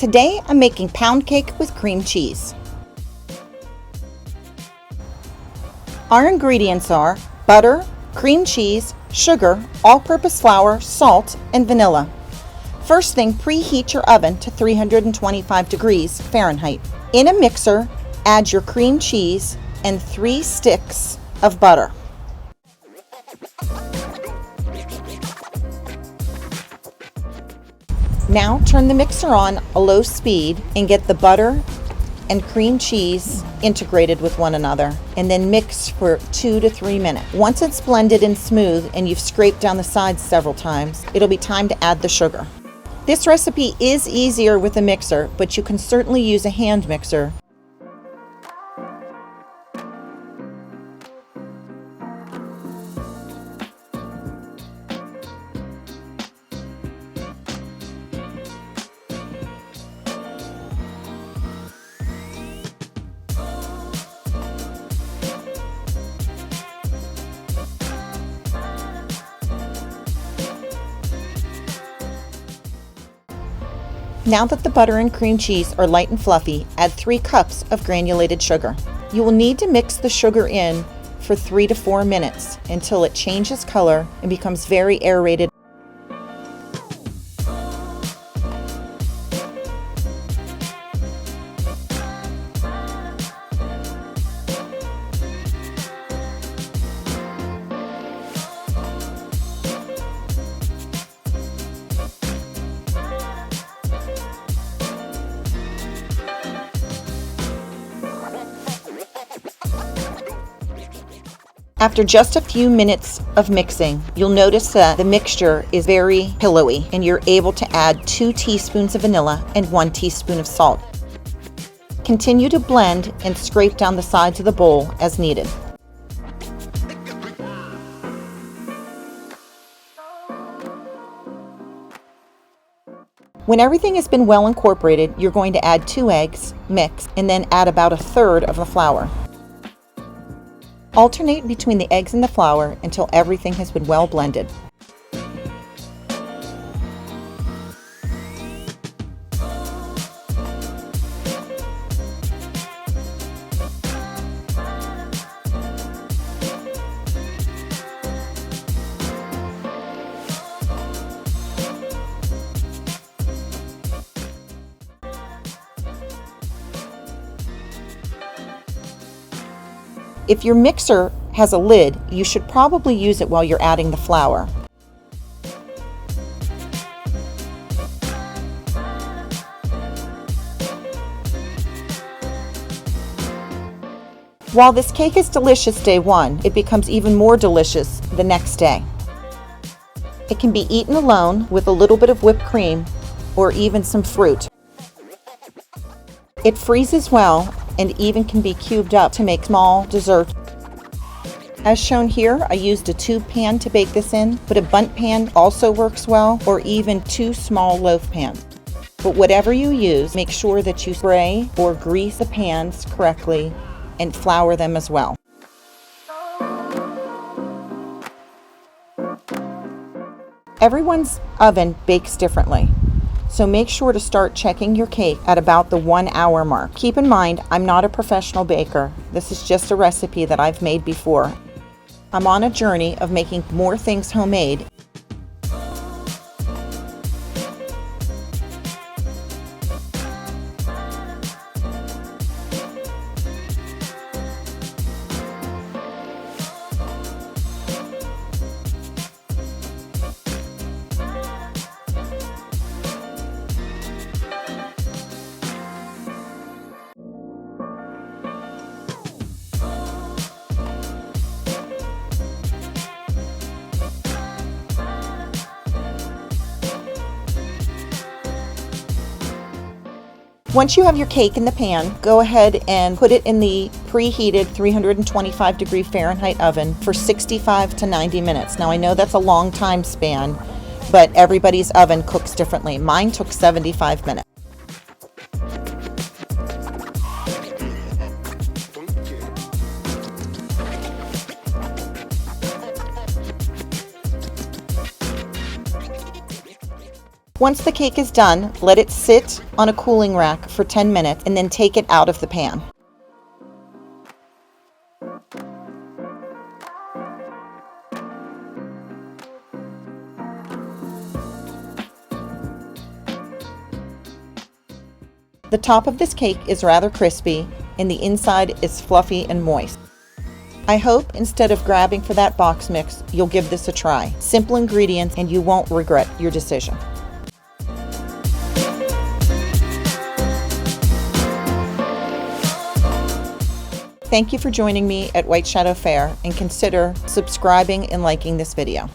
Today I'm making pound cake with cream cheese. Our ingredients are butter, cream cheese, sugar, all-purpose flour, salt, and vanilla. First thing, preheat your oven to 325 degrees Fahrenheit. In a mixer, add your cream cheese and 3 sticks of butter. Now turn the mixer on a low speed and get the butter and cream cheese integrated with one another, and then mix for 2 to 3 minutes. Once it's blended and smooth and you've scraped down the sides several times, it'll be time to add the sugar. This recipe is easier with a mixer, but you can certainly use a hand mixer. Now that the butter and cream cheese are light and fluffy, add 3 cups of granulated sugar. You will need to mix the sugar in for 3 to 4 minutes until it changes color and becomes very aerated. After just a few minutes of mixing, you'll notice that the mixture is very pillowy and you're able to add 2 teaspoons of vanilla and 1 teaspoon of salt. Continue to blend and scrape down the sides of the bowl as needed. When everything has been well incorporated, you're going to add 2 eggs, mix, and then add about 1/3 of the flour. Alternate between the eggs and the flour until everything has been well blended. If your mixer has a lid, you should probably use it while you're adding the flour. While this cake is delicious day 1, it becomes even more delicious the next day. It can be eaten alone with a little bit of whipped cream or even some fruit. It freezes well and even can be cubed up to make small desserts. As shown here, I used a tube pan to bake this in, but a Bundt pan also works well, or even 2 small loaf pans. But whatever you use, make sure that you spray or grease the pans correctly and flour them as well. Everyone's oven bakes differently, so make sure to start checking your cake at about the 1-hour mark. Keep in mind, I'm not a professional baker. This is just a recipe that I've made before. I'm on a journey of making more things homemade. Once you have your cake in the pan, go ahead and put it in the preheated 325 degree Fahrenheit oven for 65 to 90 minutes. Now I know that's a long time span, but everybody's oven cooks differently. Mine took 75 minutes. Once the cake is done, let it sit on a cooling rack for 10 minutes and then take it out of the pan. The top of this cake is rather crispy and the inside is fluffy and moist. I hope instead of grabbing for that box mix, you'll give this a try. Simple ingredients and you won't regret your decision. Thank you for joining me at White Shadow Fare, and consider subscribing and liking this video.